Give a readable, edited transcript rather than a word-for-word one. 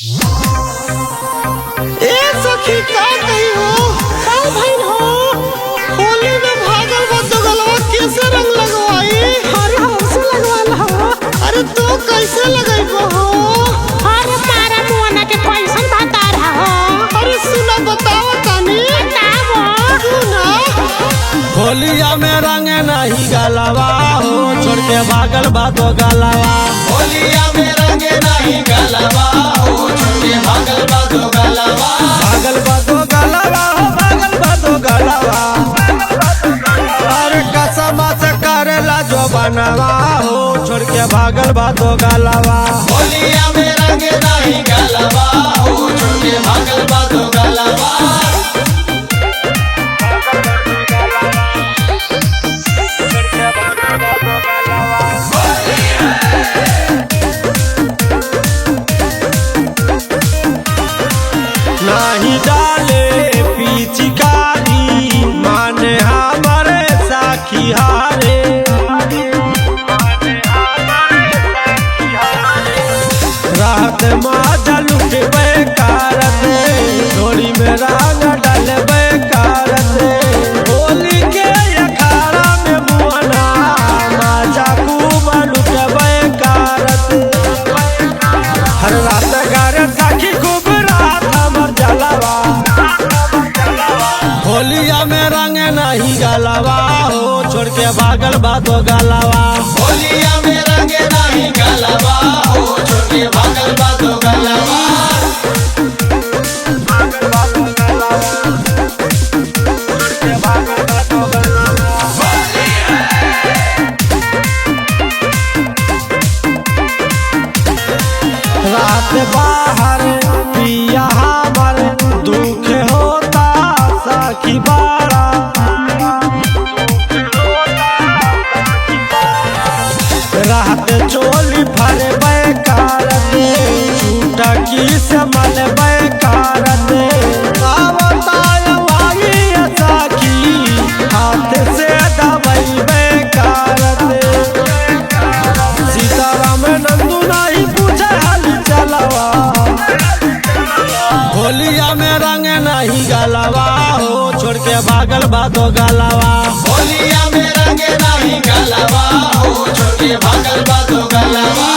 ए सखी का कही हो का भइल हो होली में भागल बंद गलवा कैसे रंग लगवाई। अरे हमसे लगवाल हो। अरे तो कैसे लगइबो हो। अरे तारा मुआना के कैसन बता रहा हो। अरे सुना बताओ तनी बताओ सुना। होलिया में रंग नहीं गलवा हो छोड़ के भागल बातो गलवा। होलिया में रंग नहीं गलवा हो छोड़ के भागल बातो गलवा। भागल बातो गलवा हो भागल बातो गलवा। अरे कसम से करेला जो बनवा हो छोड़ के भागल बातो गलवा। होलिया में रंग नहीं गलवा हो छोड़ के भागल बातो गलवा। नहीं डाले पिचकारी माने हमारे साखी हारे। रात माजा लुटबे कारते डोरी में रंग डालबे कारते। होली के अखाड़ा में मुआना माजा खूब लुटबे कारते। हर रात गारे साखी खूब रात हमर जलवा। होलिया में रंग नहीं गलवा हो छोड़ के भागल बातो गलवा। होलिया में रंग नहीं गलवा हो छोड़ के भागल बातो गलवा। रात बाहर पिया हमर दुख होता सखी बाड़ा। रात चोली फरबे कारते झूठा की से मलबे कारते। आवताय वागी सखी हाथ से दबैबे कारते। सीताराम नंदू नहीं पूछे हाल चलवा। होलिया में रंग नहीं गलवा हो छोड़ के भागल बातो गलवा। होलिया में रंग नहीं गलवा हो छोड़ के भागल बातो गलवा।